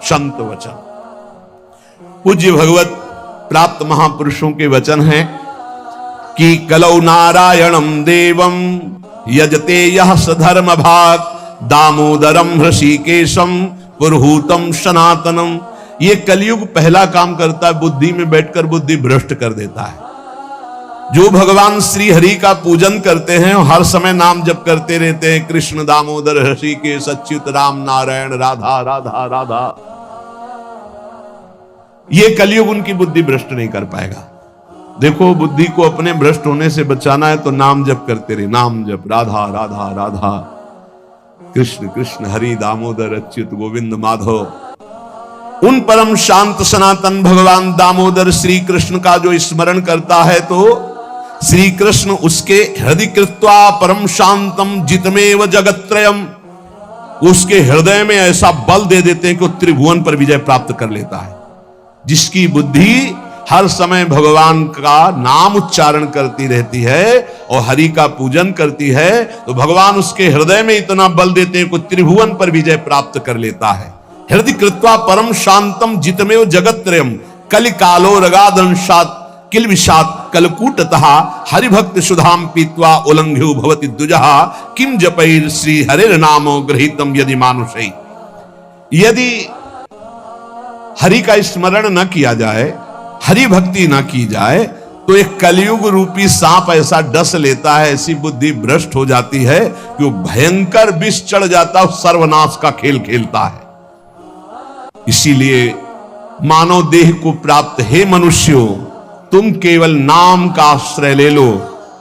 संत वचन। पूज्य भगवत प्राप्त महापुरुषों के वचन हैं कि कलौ नारायणम देवम यजते यह सधर्म भाग दामोदरम ऋषिकेशम पुरहूतम सनातनम। ये कलयुग पहला काम करता है, बुद्धि में बैठकर बुद्धि भ्रष्ट कर देता है। जो भगवान श्री हरि का पूजन करते हैं हर समय नाम जप करते रहते हैं, कृष्ण दामोदर ऋषिकेश अच्युत राम नारायण राधा राधा राधा, ये कलयुग उनकी बुद्धि भ्रष्ट नहीं कर पाएगा। देखो, बुद्धि को अपने भ्रष्ट होने से बचाना है तो नाम जप करते रहे, नाम जप, राधा राधा राधा, कृष्ण कृष्ण हरि दामोदर अच्युत गोविंद माधव। उन परम शांत सनातन भगवान दामोदर श्री कृष्ण का जो स्मरण करता है तो श्री कृष्ण उसके हृदय कृत्वा परम शांतम जितमेव जगत्त्रयम, उसके हृदय में ऐसा बल दे देते हैं कि वो त्रिभुवन पर विजय प्राप्त कर लेता है। जिसकी बुद्धि हर समय भगवान का नाम उच्चारण करती रहती है और हरि का पूजन करती है तो भगवान उसके हृदय में इतना बल देते हैं कि त्रिभुवन पर विजय प्राप्त कर लेता है। हृदय कृत्वा परम शांतम जितमेव जगत्त्रयम कलिकालो रगादंशात किल विषात कलकूटतः हरिभक्त सुधाम पीत्वा उल्लंघ्यो भवति द्विजः किम जपैर श्री हरिर नामो गृहीतम यदि मानुषै। यदि हरि का स्मरण न किया जाए, हरि भक्ति न की जाए तो एक कलयुग रूपी सांप ऐसा डस लेता है, ऐसी बुद्धि भ्रष्ट हो जाती है कि वो भयंकर विष चढ़ जाता है, सर्वनाश का खेल खेलता है। इसीलिए मानव देह को प्राप्त हे मनुष्यों, तुम केवल नाम का आश्रय ले लो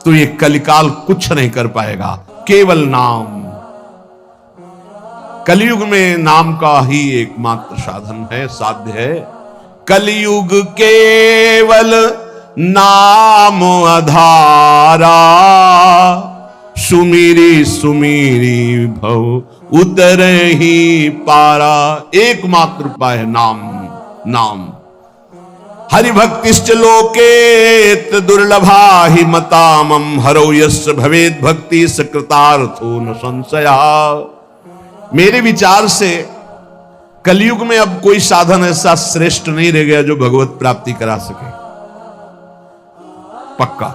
तो ये कलिकाल कुछ नहीं कर पाएगा। केवल नाम, कलयुग में नाम का ही एकमात्र साधन है, साध्य है। कलयुग केवल नाम आधारा सुमिरी सुमिरी भव उतर ही पारा। एकमात्र उपाय है नाम, नाम। हरिभक्तिश्च लोकेत दुर्लभा ही मतामम हरौ यस्य भवेद भक्ति सकृतार्थो न संशया। मेरे विचार से कलयुग में अब कोई साधन ऐसा श्रेष्ठ नहीं रह गया जो भगवत प्राप्ति करा सके, पक्का।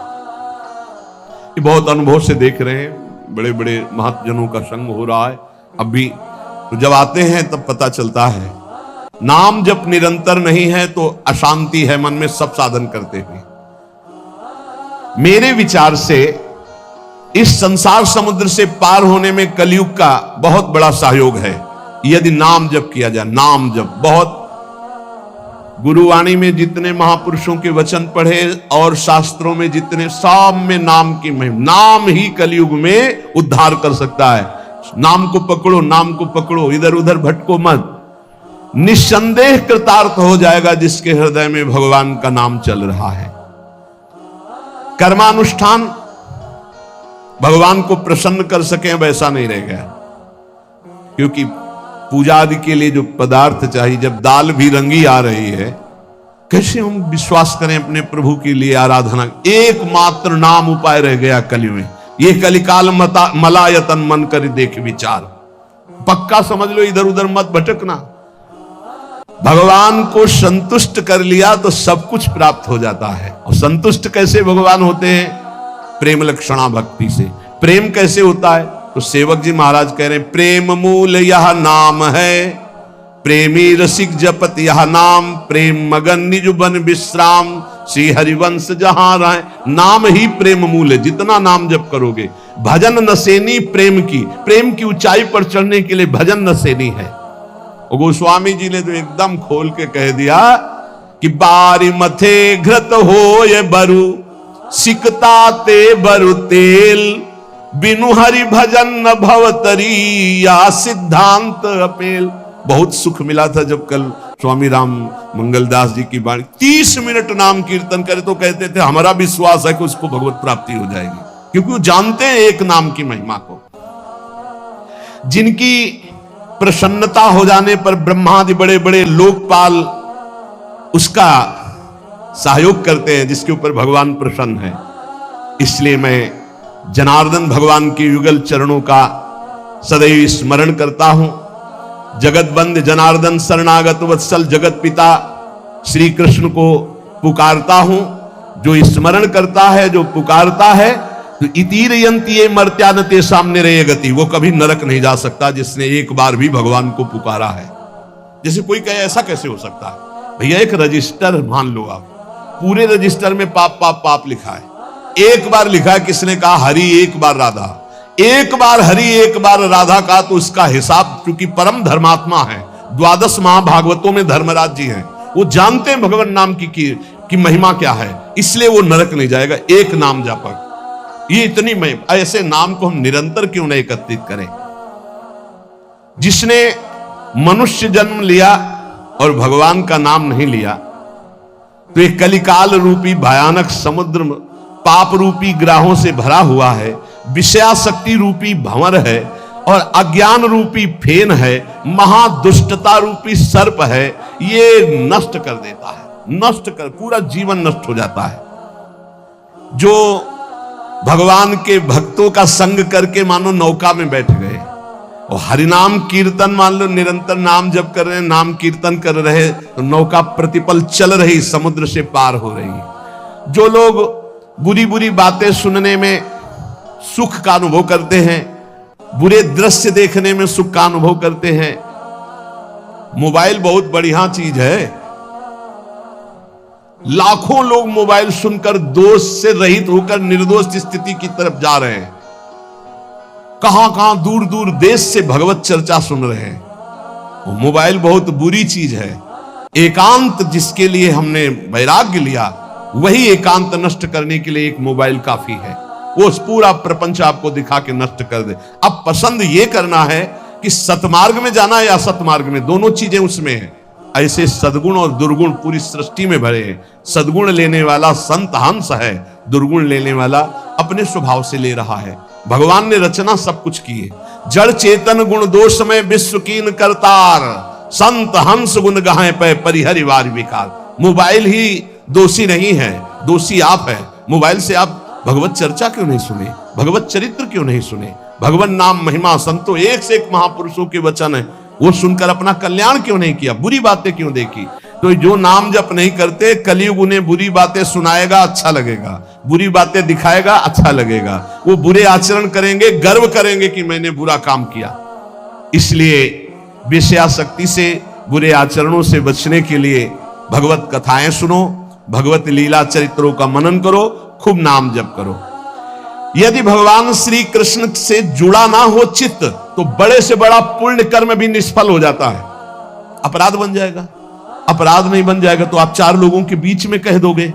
ये बहुत अनुभव से देख रहे हैं, बड़े बड़े महत्जनों का संग हो रहा है। अभी तो जब आते हैं तब पता चलता है नाम जब निरंतर नहीं है तो अशांति है मन में, सब साधन करते हुए। मेरे विचार से इस संसार समुद्र से पार होने में कलयुग का बहुत बड़ा सहयोग है यदि नाम जप किया जाए। नाम जप बहुत, गुरुवाणी में जितने महापुरुषों के वचन पढ़े और शास्त्रों में जितने, सब में नाम की महिमा। नाम ही कलयुग में उद्धार कर सकता है। नाम को पकड़ो, नाम को पकड़ो, इधर उधर भटको मत। निस्संदेह कृतार्थ हो जाएगा जिसके हृदय में भगवान का नाम चल रहा है। कर्मानुष्ठान भगवान को प्रसन्न कर सके वैसा नहीं रह गया, क्योंकि पूजा आदि के लिए जो पदार्थ चाहिए, जब दाल भी रंगी आ रही है, कैसे हम विश्वास करें अपने प्रभु के लिए आराधना। एकमात्र नाम उपाय रह गया कलयुग में। ये कलिकाल मलायतन मन कर देख विचार, पक्का समझ लो, इधर उधर मत भटकना। भगवान को संतुष्ट कर लिया तो सब कुछ प्राप्त हो जाता है। और संतुष्ट कैसे भगवान होते हैं? प्रेम लक्षणा भक्ति से। प्रेम कैसे होता है? तो सेवक जी महाराज कह रहे हैं, प्रेम मूल यह नाम है, प्रेमी रसिक जपत यह नाम, प्रेम मगन निज बन विश्राम, श्री हरिवंश जहां राय। नाम ही प्रेम मूल है। जितना नाम जप करोगे, भजन नसेनी प्रेम की, प्रेम की ऊंचाई पर चढ़ने के लिए भजन नसेनी है। और गोस्वामी जी ने तो एकदम खोल के कह दिया कि बारी मथे घृत हो ये बरु, सिकता ते बरु तेल, बिनु हरि भजन न भवतरी या सिद्धांत अपेल। बहुत सुख मिला था जब कल स्वामी राम मंगलदास जी की वाणी 30 मिनट नाम कीर्तन करे तो कहते थे हमारा विश्वास है कि उसको भगवत प्राप्ति हो जाएगी, क्योंकि वो जानते हैं एक नाम की महिमा को। जिनकी प्रसन्नता हो जाने पर ब्रह्मादि बड़े बड़े लोकपाल उसका सहयोग करते हैं, जिसके ऊपर भगवान प्रसन्न है। इसलिए मैं जनार्दन भगवान के युगल चरणों का सदैव स्मरण करता हूं। जगत बंद जनार्दन शरणागत वत्सल जगत पिता श्री कृष्ण को पुकारता हूं। जो स्मरण करता है, जो पुकारता है, तो इतीर यंती मर्त्यानते सामने रहे गति, वो कभी नरक नहीं जा सकता जिसने एक बार भी भगवान को पुकारा है। जैसे कोई कहे ऐसा कैसे हो सकता है? भैया एक रजिस्टर मान लो आप, पूरे रजिस्टर में पाप पाप पाप लिखा है। एक बार लिखा है, किसने कहा हरि एक बार राधा, एक बार हरि एक बार राधा का, तो इसका हिसाब, चूंकि परम धर्मात्मा है, 12 महाभागवतों में धर्मराज जी हैं, वो जानते हैं भगवान नाम की महिमा क्या है, इसलिए वो नरक नहीं जाएगा। एक नाम जापक, ये इतनी महिमा, ऐसे नाम को हम निरंतर क्यों नहीं एकत्रित करें? जिसने मनुष्य जन्म लिया और भगवान का नाम नहीं लिया, तो एक कलिकाल रूपी भयानक समुद्र पाप रूपी ग्राहों से भरा हुआ है, विषयाशक्ति रूपी भंवर है, और अज्ञान रूपी फेन है, महादुष्टता रूपी सर्प है। ये नष्ट कर देता है, नष्ट कर, पूरा जीवन नष्ट हो जाता है। जो भगवान के भक्तों का संग करके मानो नौका में बैठ गए और हरिनाम कीर्तन, मान लो निरंतर नाम जप कर रहे हैं, नाम कीर्तन कर रहे, तो नौका प्रतिपल चल रही, समुद्र से पार हो रही है। जो लोग बुरी बुरी बातें सुनने में सुख का अनुभव करते हैं, बुरे दृश्य देखने में सुख का अनुभव करते हैं, मोबाइल बहुत बढ़िया चीज है। लाखों लोग मोबाइल सुनकर दोष से रहित होकर निर्दोष स्थिति की तरफ जा रहे हैं। कहां कहां दूर दूर देश से भगवत चर्चा सुन रहे हैं। वो मोबाइल बहुत बुरी चीज है। एकांत जिसके लिए हमने वैराग्य लिया, वही एकांत नष्ट करने के लिए एक मोबाइल काफी है। वो पूरा प्रपंच आपको दिखा के नष्ट कर दे। अब पसंद ये करना है कि सतमार्ग में जाना है या असतमार्ग में, दोनों चीजें उसमें है। ऐसे सद्गुण और दुर्गुण पूरी सृष्टि में भरे हैं। सद्गुण लेने वाला संत हंस है, दुर्गुण लेने वाला अपने स्वभाव से ले रहा है। भगवान ने रचना सब कुछ की है। जड़ चेतन गुण दोष में विश्व कीन करतार, संत हंस गुण गाहे पे परिहरि वार विकार। मोबाइल ही दोषी नहीं है, दोषी आप है। मोबाइल से आप भगवत चर्चा क्यों नहीं सुने, भगवत चरित्र क्यों नहीं सुने, भगवान नाम महिमा संतों एक से एक महापुरुषों के वचन है, वो सुनकर अपना कल्याण क्यों नहीं किया, बुरी बातें क्यों देखी? तो जो नाम जप नहीं करते, कलयुग उन्हें बुरी बातें सुनाएगा, अच्छा लगेगा, बुरी बातें दिखाएगा, अच्छा लगेगा। वो बुरे आचरण करेंगे, गर्व करेंगे कि मैंने बुरा काम किया। इसलिए विषयाशक्ति से, बुरे आचरणों से बचने के लिए भगवत कथाएं सुनो, भगवत लीला चरित्रों का मनन करो, खूब नाम जप करो। यदि भगवान श्री कृष्ण से जुड़ा ना हो चित्त, तो बड़े से बड़ा पुण्य कर्म भी निष्फल हो जाता है, अपराध बन जाएगा। अपराध नहीं बन जाएगा तो आप 4 लोगों के बीच में कह दोगे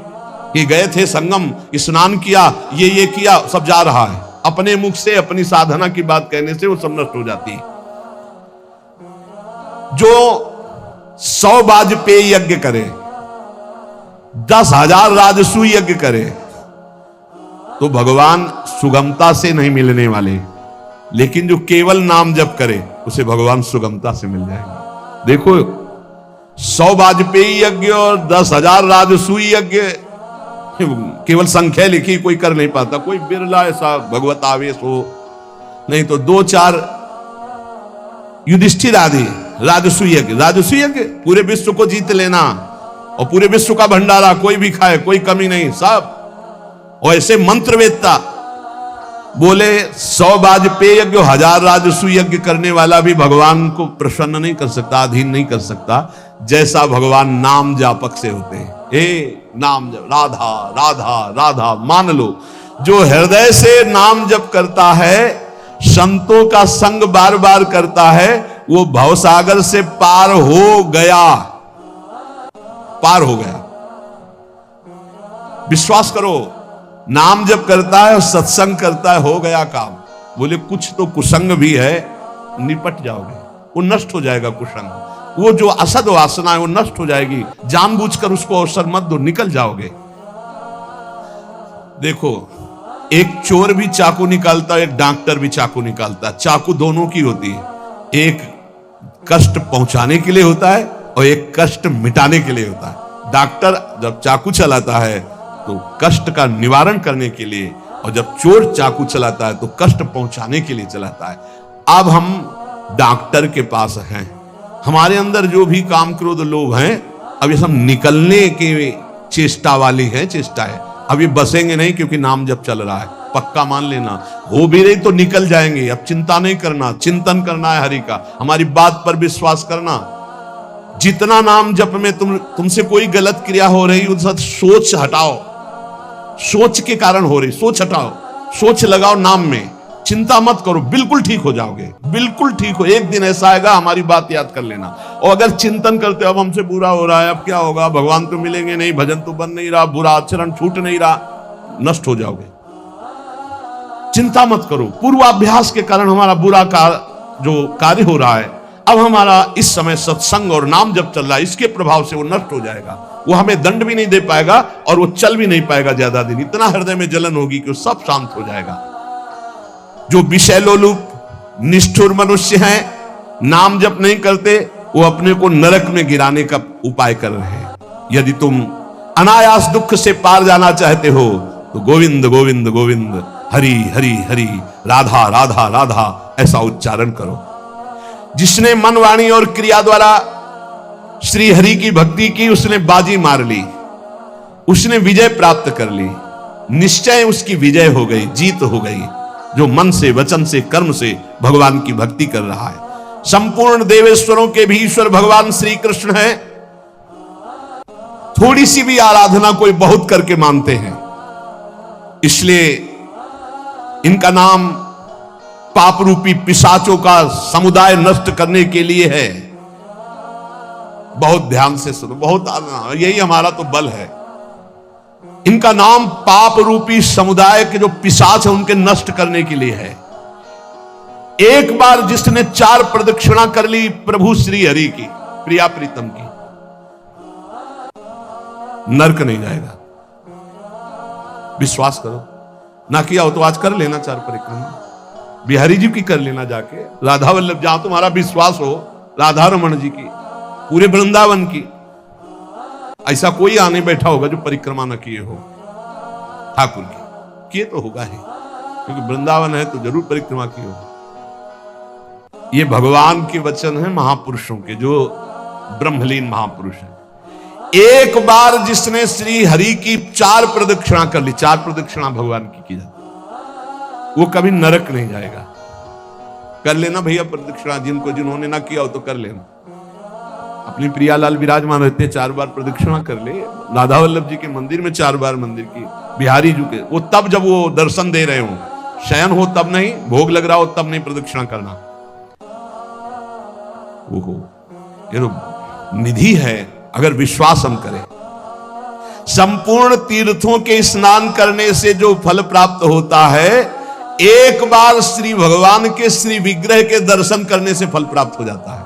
कि गए थे संगम, स्नान किया, ये किया, सब जा रहा है। अपने मुख से अपनी साधना की बात कहने से वो सब नष्ट हो जाती है। जो 100 वाजपेयी यज्ञ करे, 10,000 राजसू यज्ञ करे, तो भगवान सुगमता से नहीं मिलने वाले। लेकिन जो केवल नाम जप करे, उसे भगवान सुगमता से मिल जाएगा। देखो 100 वाजपेयी यज्ञ और 10,000 राजसूय यज्ञ, केवल संख्या लिखी, कोई कर नहीं पाता। कोई बिरला ऐसा भगवत आवेश हो, नहीं तो 2-4 युधिष्ठिर आदि राजसूय यज्ञ। राजसूय यज्ञ पूरे विश्व को जीत लेना और पूरे विश्व का भंडारा, कोई भी खाए, कोई कमी नहीं, सब। और ऐसे मंत्रवेत्ता बोले 100 वाजपेयी यज्ञ, 1000 राजसूय यज्ञ करने वाला भी भगवान को प्रसन्न नहीं कर सकता, अधीन नहीं कर सकता, जैसा भगवान नाम जापक से होते हैं। नाम जप, राधा राधा राधा, मान लो जो हृदय से नाम जप करता है, संतों का संग बार बार करता है, वो भवसागर से पार हो गया, पार हो गया। विश्वास करो, नाम जप करता है और सत्संग करता है, हो गया काम। बोले कुछ तो कुसंग भी है, निपट जाओगे, वो नष्ट हो जाएगा कुसंग। वो जो असद वासना है वो नष्ट हो जाएगी। जानबूझकर उसको अवसर मत दो, निकल जाओगे। देखो, एक चोर भी चाकू निकालता है, एक डॉक्टर भी चाकू निकालता है। चाकू दोनों की होती है, एक कष्ट पहुंचाने के लिए होता है और एक कष्ट मिटाने के लिए होता है। डॉक्टर जब चाकू चलाता है तो कष्ट का निवारण करने के लिए, और जब चोर चाकू चलाता है तो कष्ट पहुंचाने के लिए चलाता है। अब हम डॉक्टर के पास हैं, हमारे अंदर जो भी काम क्रोध लोभ हैं, अब ये सब निकलने के चेष्टा वाली है, चेष्टा है। अब ये बसेंगे नहीं, क्योंकि नाम जब चल रहा है, पक्का मान लेना। हो भी रही तो निकल जाएंगे। अब चिंता नहीं करना, चिंतन करना है हरि का, हमारी बात पर विश्वास करना। जितना नाम जप में तुमसे कोई गलत क्रिया हो रही, उस सोच हटाओ, सोच के कारण हो रही, सोच हटाओ, सोच लगाओ नाम में, चिंता मत करो, बिल्कुल ठीक हो जाओगे, बिल्कुल ठीक हो। एक दिन ऐसा आएगा, हमारी बात याद कर लेना। और अगर चिंतन करते हो अब हमसे बुरा हो रहा है, अब क्या होगा, भगवान तो मिलेंगे नहीं, भजन तो बन नहीं रहा, बुरा आचरण छूट नहीं रहा, नष्ट हो जाओगे। चिंता मत करो, पूर्वाभ्यास के कारण हमारा बुरा जो कार्य हो रहा है, अब हमारा इस समय सत्संग और नाम जब चल रहा है, इसके प्रभाव से वो नष्ट हो जाएगा। वो हमें दंड भी नहीं दे पाएगा और वो चल भी नहीं पाएगा ज्यादा दिन। इतना हृदय में जलन होगी कि वो सब शांत हो जाएगा। जो विषय लोलुप निष्ठुर मनुष्य हैं, नाम जप नहीं करते, वो अपने को नरक में गिराने का उपाय कर रहे हैं। यदि तुम अनायास दुख से पार जाना चाहते हो तो गोविंद गोविंद गोविंद, हरि हरि हरि, राधा राधा राधा, ऐसा उच्चारण करो। जिसने मन वाणी और क्रिया द्वारा श्री हरि की भक्ति की, उसने बाजी मार ली, उसने विजय प्राप्त कर ली। निश्चय उसकी विजय हो गई, जीत हो गई। जो मन से, वचन से, कर्म से भगवान की भक्ति कर रहा है। संपूर्ण देवेश्वरों के भी ईश्वर भगवान श्री कृष्ण है। थोड़ी सी भी आराधना कोई बहुत करके मानते हैं, इसलिए इनका नाम पाप रूपी पिशाचों का समुदाय नष्ट करने के लिए है। बहुत ध्यान से सुनो, बहुत यही हमारा तो बल है। इनका नाम पाप रूपी समुदाय के जो पिशाच है उनके नष्ट करने के लिए है। एक बार जिसने 4 प्रदक्षिणा कर ली प्रभु श्री हरि की, प्रिया प्रीतम की, नरक नहीं जाएगा। विश्वास करो, ना किया हो तो आज कर लेना 4 परिक्रमा, बिहारी जी की कर लेना जाके, राधा वल्लभ, जहां तुम्हारा विश्वास हो, राधा रमन जी की, पूरे वृंदावन की। ऐसा कोई आने बैठा होगा जो परिक्रमा न किए हो ठाकुर की, किए तो होगा ही, क्योंकि वृंदावन है तो जरूर परिक्रमा की हो। ये भगवान के वचन है महापुरुषों के, जो ब्रह्मलीन महापुरुष है। एक बार जिसने श्री हरि की 4 प्रदक्षिणा कर ली, 4 प्रदक्षिणा भगवान की जाती, वो कभी नरक नहीं जाएगा। कर लेना भैया प्रदक्षिणा, जिन्होंने ना किया हो तो कर लेना। अपनी प्रियालाल विराजमान रहते 4 बार प्रदक्षिणा कर ले। राधा वल्लभ जी के मंदिर में 4 बार मंदिर की, बिहारी जी के, वो तब जब वो दर्शन दे रहे हो, शयन हो तब नहीं, भोग लग रहा हो तब नहीं प्रदक्षिणा करना। वो ये तो निधि है, अगर विश्वास हम करें। संपूर्ण तीर्थों के स्नान करने से जो फल प्राप्त होता है, एक बार श्री भगवान के श्री विग्रह के दर्शन करने से फल प्राप्त हो जाता है।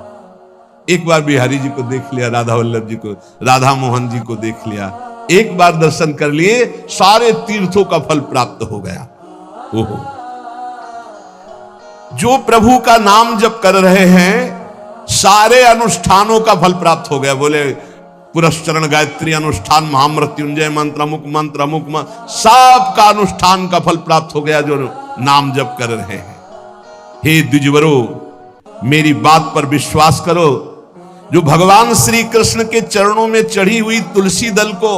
एक बार बिहारी जी को देख लिया, राधा वल्लभ जी को, राधा मोहन जी को देख लिया, एक बार दर्शन कर लिए, सारे तीर्थों का फल प्राप्त हो गया। ओहो, जो प्रभु का नाम जप कर रहे हैं, सारे अनुष्ठानों का फल प्राप्त हो गया। बोले पुरस्चरण, गायत्री अनुष्ठान, महामृत्युंजय मंत्र, अमुक मंत्र, अमुक मंत्र, सब का अनुष्ठान का फल प्राप्त हो गया जो नाम जप कर रहे हैं। हे द्विजवरो, मेरी बात पर विश्वास करो। जो भगवान श्री कृष्ण के चरणों में चढ़ी हुई तुलसी दल को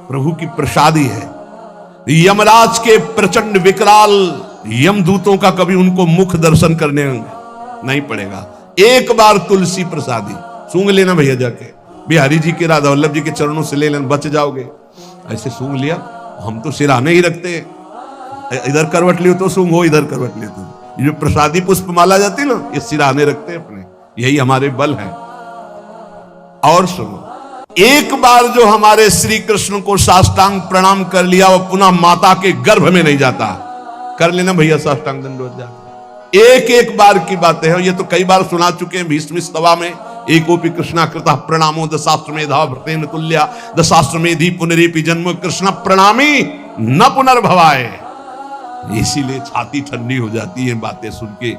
प्रभु की प्रसादी है। यमराज के प्रचंड विकराल यमदूतों का कभी उनको मुख दर्शन करने नहीं पड़ेगा। एक बार तुलसी प्रसादी सूंघ लेना भैया, जाके बिहारी जी के, राधा वल्लभ जी के चरणों से ले लेना, बच जाओगे। ऐसे सूंघ लिया, हम तो सिराने ही रखते, इधर करवट लियो तो सूंघो, इधर करवट लियो तो। ये प्रसादी पुष्प माला जाती ना, ये सिराने रखते अपने, यही हमारे बल है। और सुनो, एक बार जो हमारे श्री कृष्ण को साष्टांग प्रणाम कर लिया, वो पुनः माता के गर्भ में नहीं जाता। कर लेना भैया साष्टांग दंडवत जाकर। एक एक बार की बातें हैं, ये तो कई बार सुना चुके हैं भीष्म स्तवा में। एकोपि कृष्णा कृतः प्रणामो दशाश्वमेधा भृतेन तुल्या, दशाश्वमेधि पुनरेपि जन्म कृष्ण प्रणामी न पुनर्भवाय। इसीलिए छाती ठंडी हो जाती है बातें सुन के।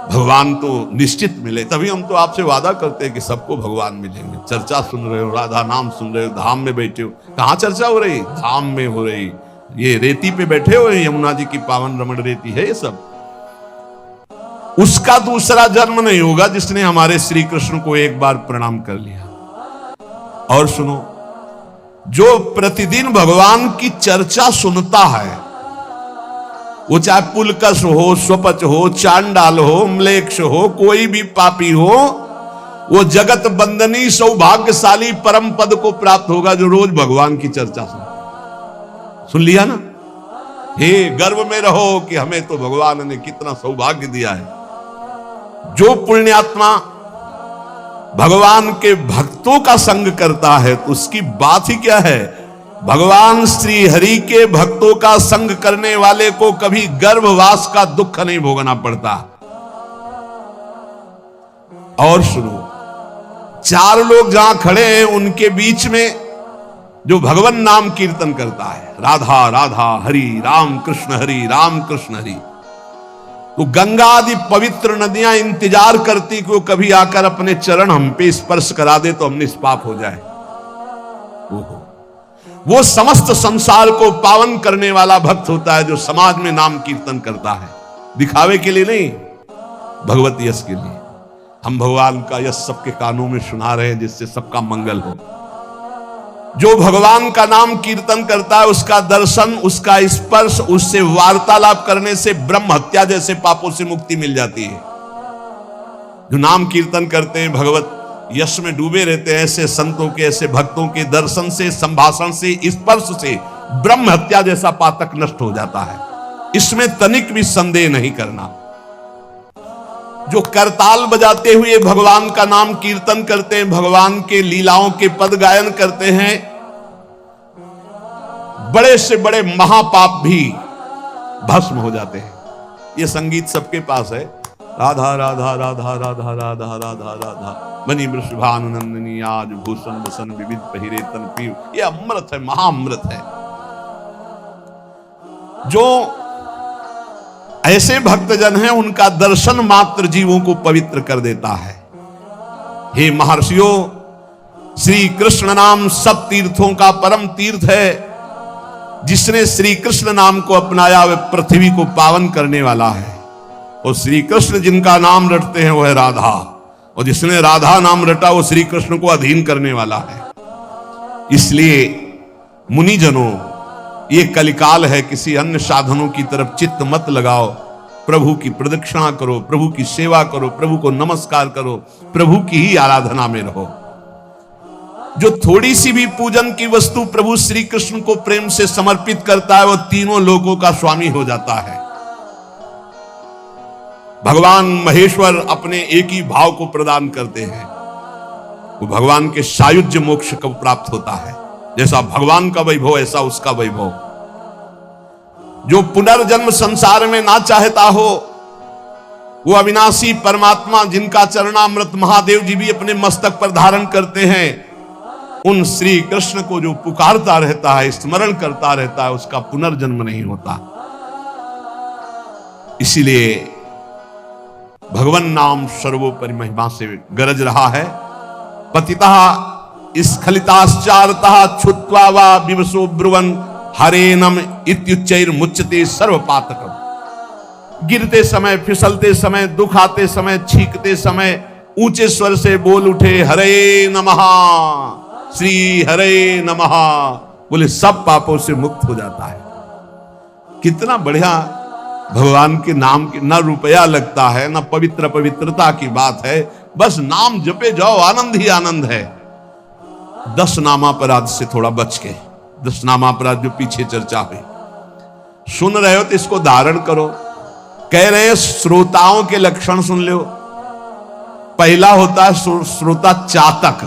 भगवान तो निश्चित मिले, तभी हम तो आपसे वादा करते हैं कि सबको भगवान मिलेंगे। चर्चा सुन रहे हो, राधा नाम सुन रहे हो, धाम में बैठे हो। कहाँ चर्चा हो रही? धाम में हो रही। ये रेती पे बैठे हो, यमुना जी की पावन रमण रेती है ये सब। उसका दूसरा जन्म नहीं होगा जिसने हमारे श्री कृष्ण को एक बार प्रणाम कर लिया। और सुनो, जो प्रतिदिन भगवान की चर्चा सुनता है, वो चाहे पुलकस हो, स्वपच हो, चांडाल हो, म्लेच्छ हो, कोई भी पापी हो, वो जगत बंदनी सौभाग्यशाली परम पद को प्राप्त होगा जो रोज भगवान की चर्चा सुन लिया ना। हे, गर्व में रहो कि हमें तो भगवान ने कितना सौभाग्य दिया है। जो पुण्यात्मा भगवान के भक्तों का संग करता है तो उसकी बात ही क्या है। भगवान श्री हरि के भक्तों का संग करने वाले को कभी गर्भवास का दुख नहीं भोगना पड़ता। और सुनो, चार लोग जहां खड़े हैं उनके बीच में जो भगवान नाम कीर्तन करता है, राधा राधा हरि राम कृष्ण हरि राम कृष्ण हरि, तो गंगा आदि पवित्र नदियां इंतजार करती कि वो कभी आकर अपने चरण हम पे स्पर्श करा दे तो हम निष्पाप हो जाए। वो समस्त संसार को पावन करने वाला भक्त होता है जो समाज में नाम कीर्तन करता है, दिखावे के लिए नहीं, भगवत यश के लिए। हम भगवान का यश सबके कानों में सुना रहे हैं जिससे सबका मंगल हो। जो भगवान का नाम कीर्तन करता है उसका दर्शन, उसका स्पर्श, उससे वार्तालाप करने से ब्रह्म हत्या जैसे पापों से मुक्ति मिल जाती है। जो नाम कीर्तन करते हैं, भगवत यश में डूबे रहते हैं, ऐसे संतों के, ऐसे भक्तों के दर्शन से, संभाषण से, स्पर्श से ब्रह्म हत्या जैसा पातक नष्ट हो जाता है। इसमें तनिक भी संदेह नहीं करना। जो करताल बजाते हुए भगवान का नाम कीर्तन करते हैं, भगवान के लीलाओं के पद गायन करते हैं, बड़े से बड़े महापाप भी भस्म हो जाते हैं। ये संगीत सबके पास है, राधा राधा राधा राधा राधा राधा राधा मणि वृषभानुनंदिनी आज भूषण वसन विविध पहिरे तन पीव। ये अमृत है, महाअमृत है। जो ऐसे भक्तजन हैं उनका दर्शन मात्र जीवों को पवित्र कर देता है। हे महर्षियों, श्री कृष्ण नाम सब तीर्थों का परम तीर्थ है। जिसने श्री कृष्ण नाम को अपनाया वह पृथ्वी को पावन करने वाला है। और श्री कृष्ण जिनका नाम रटते हैं वह राधा, और जिसने राधा नाम रटा वो श्री कृष्ण को अधीन करने वाला है। इसलिए मुनिजनों, ये कलिकाल है, किसी अन्य साधनों की तरफ चित्त मत लगाओ। प्रभु की प्रदक्षिणा करो, प्रभु की सेवा करो, प्रभु को नमस्कार करो, प्रभु की ही आराधना में रहो। जो थोड़ी सी भी पूजन की वस्तु प्रभु श्री कृष्ण को प्रेम से समर्पित करता है वो तीनों लोगों का स्वामी हो जाता है। भगवान महेश्वर अपने एक ही भाव को प्रदान करते हैं, वो भगवान के सायुज्य मोक्ष को प्राप्त होता है। जैसा भगवान का वैभव ऐसा उसका वैभव। जो पुनर्जन्म संसार में ना चाहता हो वो अविनाशी परमात्मा जिनका चरणामृत महादेव जी भी अपने मस्तक पर धारण करते हैं, उन श्री कृष्ण को जो पुकारता रहता है, स्मरण करता रहता है, उसका पुनर्जन्म नहीं होता। इसीलिए भगवान नाम सर्वोपरि महिमा से गरज रहा है। पतिता स्खलिताश्चारतः छुत्वा वा विवशो ब्रुवन् हरेनम इत्युच्चैर मुच्यते सर्वपातकम्। गिरते समय, फिसलते समय, दुख आते समय, छींकते समय ऊंचे स्वर से बोल उठे हरे नमः, श्री हरे नमः, बोले सब पापों से मुक्त हो जाता है। कितना बढ़िया भगवान के नाम की ना रुपया लगता है, ना पवित्रता की बात है, बस नाम जपे जाओ, आनंद ही आनंद है। 10 नामापराध से थोड़ा बच के, 10 नामापराध जो पीछे चर्चा हुई, सुन रहे हो तो इसको धारण करो। कह रहे हैं श्रोताओं के लक्षण सुन लो। पहला होता है श्रोता चातक।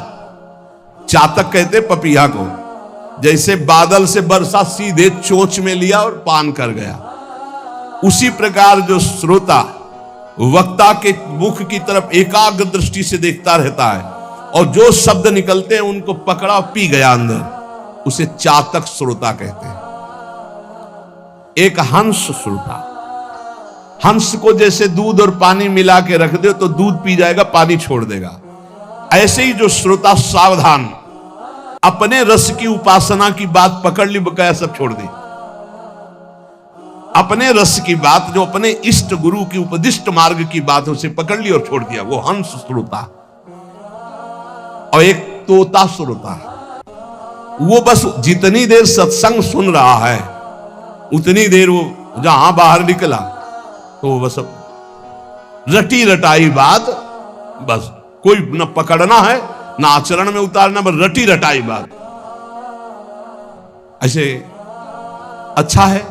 चातक कहते पपीहा को। जैसे बादल से वर्षा सीधे चोंच में लिया और पान कर गया, उसी प्रकार जो श्रोता वक्ता के मुख की तरफ एकाग्र दृष्टि से देखता रहता है और जो शब्द निकलते हैं उनको पकड़ा पी गया अंदर, उसे चातक श्रोता कहते हैं। एक हंस श्रोता, हंस को जैसे दूध और पानी मिला के रख दो तो दूध पी जाएगा, पानी छोड़ देगा। ऐसे ही जो श्रोता सावधान, अपने रस की उपासना की बात पकड़ ली, बकाया सब छोड़ दी। अपने रस की बात, जो अपने इष्ट गुरु की उपदिष्ट मार्ग की बात, उसे पकड़ ली और छोड़ दिया। वो हंस श्रोता और एक तोता श्रोता। वो बस जितनी देर सत्संग सुन रहा है उतनी देर वो जहां बाहर निकला तो बस रटी रटाई बात, बस कोई न पकड़ना है ना आचरण में उतारना, बस रटी रटाई बात। ऐसे अच्छा है,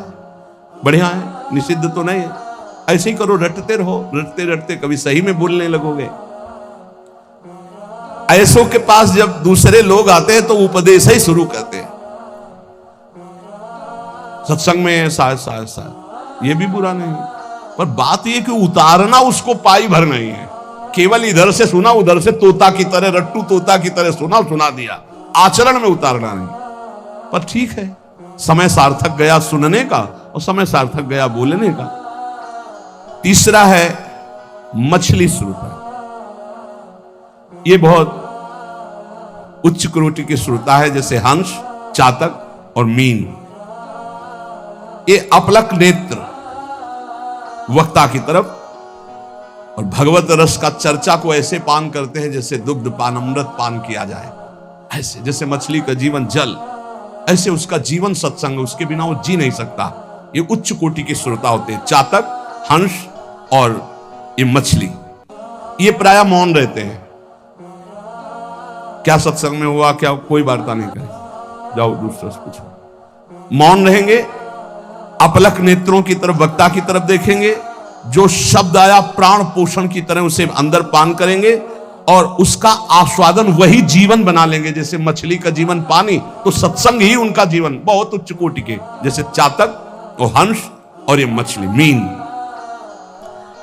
बढ़िया है, निषिद्ध तो नहीं है। ऐसे ही करो, रटते रहो, रटते रटते कभी सही में बोलने लगोगे। ऐसों के पास जब दूसरे लोग आते हैं तो उपदेश ही शुरू करते हैं। सत्संग में शायद ये भी बुरा नहीं, पर बात ये कि उतारना उसको पाई भर नहीं है। केवल इधर से सुना, उधर से तोता की तरह, रट्टू तोता की तरह सुना दिया, आचरण में उतारना नहीं। पर ठीक है, समय सार्थक गया सुनने का और समय सार्थक गया बोलने का। तीसरा है मछली श्रोता। ये बहुत उच्च कोटि की श्रोता है, जैसे हंस, चातक और मीन। ये अपलक नेत्र वक्ता की तरफ और भगवत रस का चर्चा को ऐसे पान करते हैं जैसे दुग्ध पान, अमृत पान किया जाए। ऐसे जैसे मछली का जीवन जल, ऐसे उसका जीवन सत्संग, उसके बिना वो जी नहीं सकता। ये उच्च कोटि के श्रोता होते हैं, चातक, हंस और ये मछली। ये प्राय मौन रहते हैं। क्या सत्संग में हुआ, क्या कोई वार्ता नहीं करे, जाओ दूसरा से पूछो। मौन रहेंगे, अपलक नेत्रों की तरफ, वक्ता की तरफ देखेंगे। जो शब्द आया प्राण पोषण की तरह उसे अंदर पान करेंगे और उसका आस्वादन वही जीवन बना लेंगे। जैसे मछली का जीवन पानी, तो सत्संग ही उनका जीवन। बहुत उच्च कोटि के, जैसे चातक और हंस और ये मछली, मीन।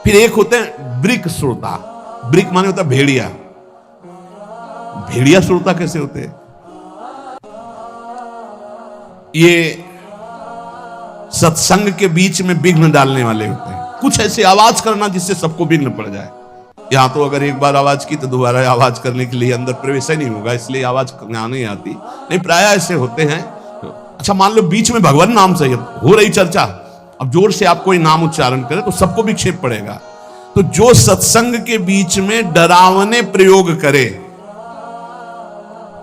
फिर एक होते हैं ब्रिक श्रोता। ब्रिक माने होता है भेड़िया। भेड़िया श्रोता कैसे होते हैं? ये सत्संग के बीच में विघ्न डालने वाले होते हैं। कुछ ऐसे आवाज करना जिससे सबको विघ्न पड़ जाए। यहां तो अगर एक बार आवाज की तो दोबारा आवाज करने के लिए अंदर प्रवेश ही नहीं होगा, इसलिए आवाज नहीं आती। नहीं, प्राय ऐसे होते हैं। अच्छा, मान लो बीच में भगवान नाम से हो रही चर्चा, अब जोर से आप कोई नाम उच्चारण करें तो सबको विक्षेप पड़ेगा। तो जो सत्संग के बीच में डरावने प्रयोग करे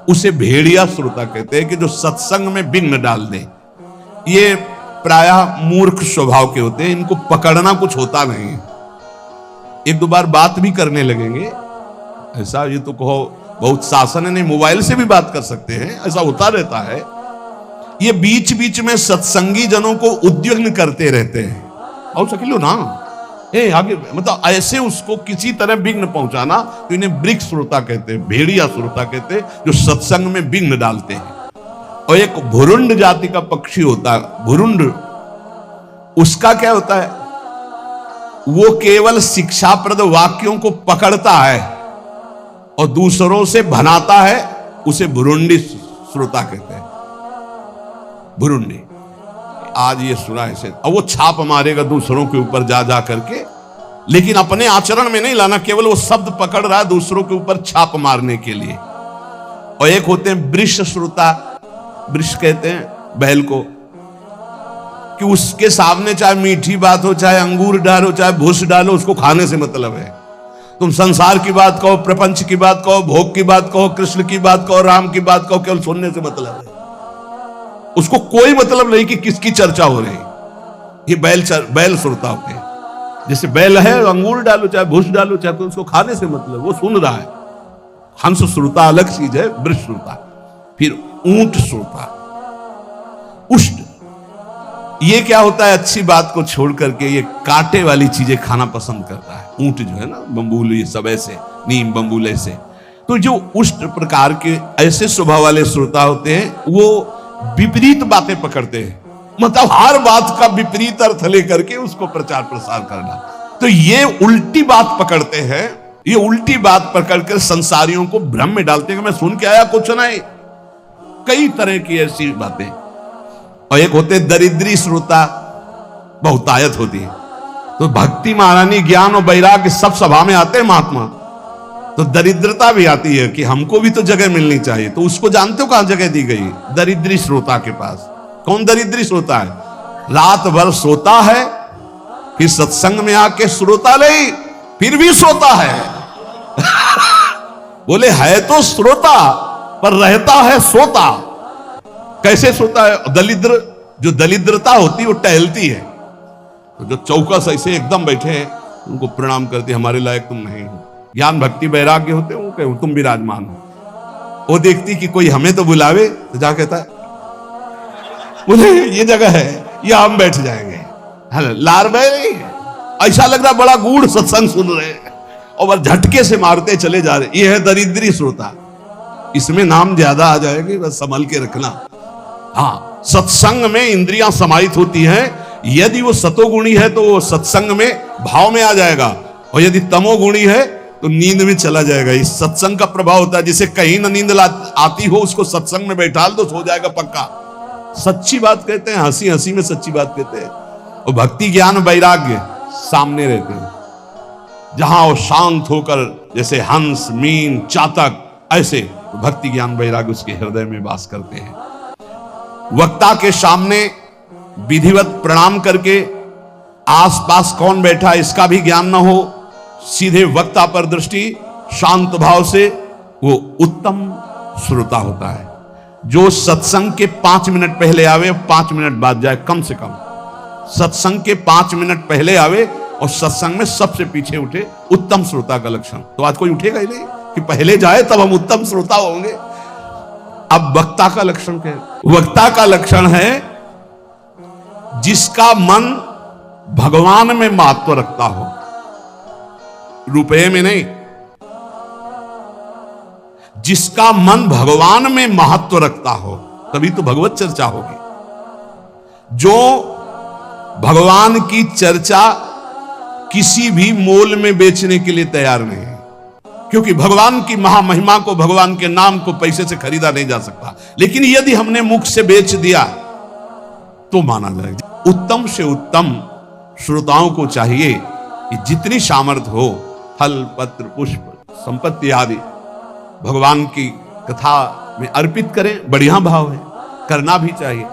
उसे भेड़िया श्रोता कहते हैं, कि जो सत्संग में विघ्न डाल दे। ये प्रायः मूर्ख स्वभाव के होते हैं, इनको पकड़ना कुछ होता नहीं। एक दो बार बात भी करने लगेंगे, ऐसा ये तो कहो बहुत शासन है, नहीं मोबाइल से भी बात कर सकते हैं, ऐसा होता रहता है। ये बीच बीच में सत्संगी जनों को उद्विग्न करते रहते हैं। और सकिलो ना आगे, मतलब ऐसे उसको किसी तरह विघ्न पहुंचाना, तो इन्हें ब्रिक श्रोता कहते हैं, भेड़िया श्रोता कहते हैं, जो सत्संग में विघ्न डालते हैं। और एक भुरुंड जाति का पक्षी होता है, भुरुंड। उसका क्या होता है? वो केवल शिक्षाप्रद वाक्यों को पकड़ता है और दूसरों से भनाता है, उसे भुरुंडी श्रोता कहते हैं। भुरुंडी, आज ये सुना है, और वो छाप मारेगा दूसरों के ऊपर जा जा करके, लेकिन अपने आचरण में नहीं लाना, केवल वो शब्द पकड़ रहा है दूसरों के ऊपर छाप मारने के लिए। और एक होते हैं वृष श्रोता। वृष कहते हैं बैल को, कि उसके सामने चाहे मीठी बात हो, चाहे अंगूर डालो, चाहे भूस डालो, उसको खाने से मतलब है। तुम संसार की बात कहो, प्रपंच की बात कहो, भोग की बात कहो, कृष्ण की बात कहो, राम की बात कहो, केवल सुनने से मतलब है। उसको कोई मतलब नहीं कि किसकी चर्चा हो रही। ये बैल श्रोता होते हैं। जैसे बैल है, अंगूर डालो, चाहे भूस डालो, चाहे तो उसको खाने से मतलब, वो सुन रहा है। हंस श्रोता अलग चीज है, वृष श्रोता। फिर ऊंट श्रोता, उष्ट। ये क्या होता है? अच्छी बात को छोड़ करके ये कांटे वाली चीजें खाना पसंद करता है। ऊंट जो है ना, बम्बूल, ये सब ऐसे, नीम बम्बूल ऐसे। तो जो उष्ट प्रकार के ऐसे स्वभाव वाले श्रोता होते हैं, वो विपरीत बातें पकड़ते हैं, मतलब हर बात का विपरीत अर्थ लेकर के उसको प्रचार प्रसार करना। तो ये उल्टी बात पकड़ते हैं, ये उल्टी बात पकड़कर संसारियों को भ्रम में डालते हैं कि मैं सुन के आया, कुछ नहीं। कई तरह की ऐसी बातें। और एक होते दरिद्री श्रोता, बहुतायत होती है। तो भक्ति, महारानी, ज्ञान और वैराग्य सब सभा में आते हैं महात्मा, तो दरिद्रता भी आती है कि हमको भी तो जगह मिलनी चाहिए। तो उसको जानते हो कहां जगह दी गई? दरिद्री श्रोता के पास। कौन दरिद्री श्रोता है? रात भर सोता है, फिर सत्संग में आके श्रोता नहीं, फिर भी सोता है। बोले है तो श्रोता पर रहता है सोता। कैसे सोता है? दलिद्र, जो दलिद्रता होती है वो टहलती है। तो जो चौकस ऐसे एकदम बैठे हैं उनको प्रणाम करते, हमारे लायक तुम नहीं हो। ज्ञान भक्ति वैराग्य होते वो कहे तुम विराजमान हो। वो देखती कि कोई हमें तो बुलावे, तो जा कहता है बोले ये जगह है, या हम बैठ जाएंगे। लार बह रही है, ऐसा लग रहा बड़ा गूढ़ सत्संग सुन रहे हैं और झटके से मारते चले जा रहे। ये है दरिद्री श्रोता, इसमें नाम ज्यादा आ जाएगी, बस संभल के रखना। हाँ, सत्संग में इंद्रियां समाहित होती हैं। यदि वो सतोगुणी है तो वो सत्संग में भाव में आ जाएगा, और यदि तमोगुणी है तो नींद में चला जाएगा। इस सत्संग का प्रभाव होता है। जिसे कहीं ना नींद आती हो उसको सत्संग में बैठा दो, सो जाएगा पक्का। सच्ची बात कहते हैं, हंसी हंसी में सच्ची बात कहते हैं। और भक्ति ज्ञान वैराग्य सामने रहते हैं, जहां वो शांत होकर जैसे हंस मीन चातक, ऐसे भक्ति ज्ञान वैराग्य उसके हृदय में वास करते हैं। वक्ता के सामने विधिवत प्रणाम करके आसपास कौन बैठा इसका भी ज्ञान न हो, सीधे वक्ता पर दृष्टि, शांत भाव से, वो उत्तम श्रोता होता है। जो सत्संग के 5 मिनट पहले आवे, 5 मिनट बाद जाए, कम से कम सत्संग के 5 मिनट पहले आवे और सत्संग में सबसे पीछे उठे, उत्तम श्रोता का लक्षण। तो आज कोई उठेगा ही नहीं कि पहले जाए तब हम उत्तम श्रोता होंगे। अब वक्ता का लक्षण क्या है? वक्ता का लक्षण है जिसका मन भगवान में महत्व रखता हो, रुपए में नहीं। जिसका मन भगवान में महत्व रखता हो, तभी तो भगवत चर्चा होगी। जो भगवान की चर्चा किसी भी मोल में बेचने के लिए तैयार नहीं है, क्योंकि भगवान की महामहिमा को, भगवान के नाम को पैसे से खरीदा नहीं जा सकता। लेकिन यदि हमने मुख से बेच दिया तो माना जाएगा। उत्तम से उत्तम श्रोताओं को चाहिए कि जितनी सामर्थ्य हो, फल पत्र पुष्प संपत्ति आदि भगवान की कथा में अर्पित करें। बढ़िया भाव है, करना भी चाहिए।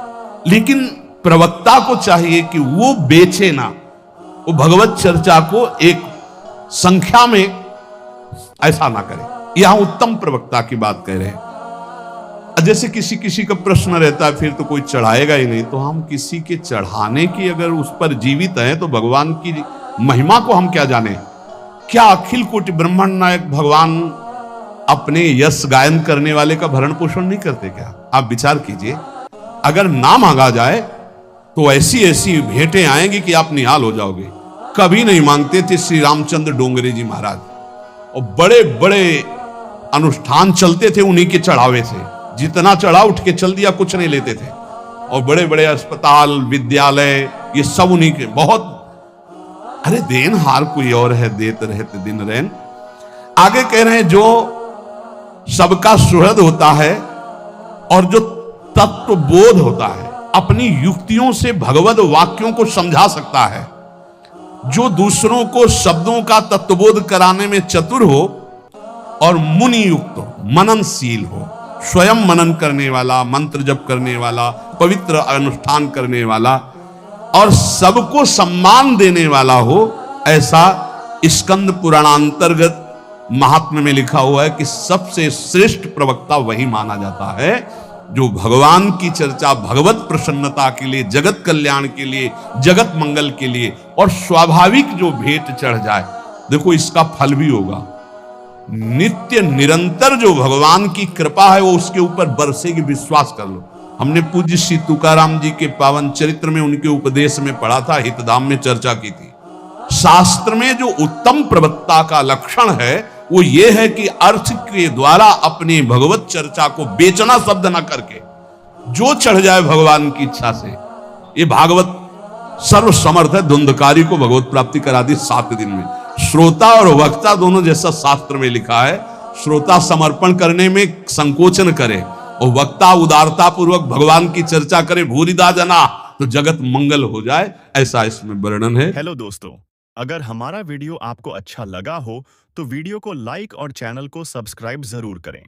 लेकिन प्रवक्ता को चाहिए कि वो बेचे ना, वो भगवत चर्चा को एक संख्या में ऐसा ना करे। यहां उत्तम प्रवक्ता की बात कह रहे हैं। जैसे किसी किसी का प्रश्न रहता है, फिर तो कोई चढ़ाएगा ही नहीं, तो हम किसी के चढ़ाने की अगर उस पर जीवित हैं तो भगवान की महिमा को हम क्या जाने? क्या अखिल कोटि ब्रह्मांड नायक भगवान अपने यश गायन करने वाले का भरण पोषण नहीं करते क्या? आप विचार कीजिए, अगर ना मांगा जाए तो ऐसी ऐसी भेंटें आएंगी कि आप निहाल हो जाओगे। कभी नहीं मांगते थे श्री रामचंद्र डोंगरे जी महाराज, और बड़े बड़े अनुष्ठान चलते थे उन्हीं के चढ़ावे से। जितना चढ़ा उठ के चल दिया, कुछ नहीं लेते थे। और बड़े बड़े अस्पताल विद्यालय ये सब उन्हीं के। बहुत, अरे देन हार कोई और है, देत रहते दिन रैन। आगे कह रहे हैं जो सबका सुहृद होता है और जो तत्व बोध होता है, अपनी युक्तियों से भगवत वाक्यों को समझा सकता है, जो दूसरों को शब्दों का तत्वबोध कराने में चतुर हो और मुनि युक्त हो, मननशील हो, स्वयं मनन करने वाला, मंत्र जप करने वाला, पवित्र अनुष्ठान करने वाला और सबको सम्मान देने वाला हो, ऐसा स्कंद पुराणांतर्गत महात्म्य में लिखा हुआ है कि सबसे श्रेष्ठ प्रवक्ता वही माना जाता है जो भगवान की चर्चा भगवत प्रसन्नता के लिए, जगत कल्याण के लिए, जगत मंगल के लिए और स्वाभाविक जो भेंट चढ़ जाए। देखो इसका फल भी होगा। नित्य निरंतर जो भगवान की कृपा है वो उसके ऊपर बरसेगी, विश्वास कर लो। हमने पूज्य श्री तुकाराम जी के पावन चरित्र में उनके उपदेश में पढ़ा था, हितधाम में चर्चा की थी। शास्त्र में जो उत्तम प्रवक्ता का लक्षण है वो ये है कि अर्थ के द्वारा अपनी भगवत चर्चा को बेचना शब्द ना करके जो चढ़ जाए भगवान की इच्छा से। ये भागवत सर्व समर्थ है, धुंधकारी को भगवत प्राप्ति करा दी 7 दिन में। श्रोता और वक्ता दोनों, जैसा शास्त्र में लिखा है, श्रोता समर्पण करने में संकोचन करे और वक्ता उदारता पूर्वक भगवान की चर्चा करे, भूरिदा जना, तो जगत मंगल हो जाए, ऐसा इसमें वर्णन है। हेलो दोस्तों, अगर हमारा वीडियो आपको अच्छा लगा हो तो वीडियो को लाइक और चैनल को सब्सक्राइब जरूर करें।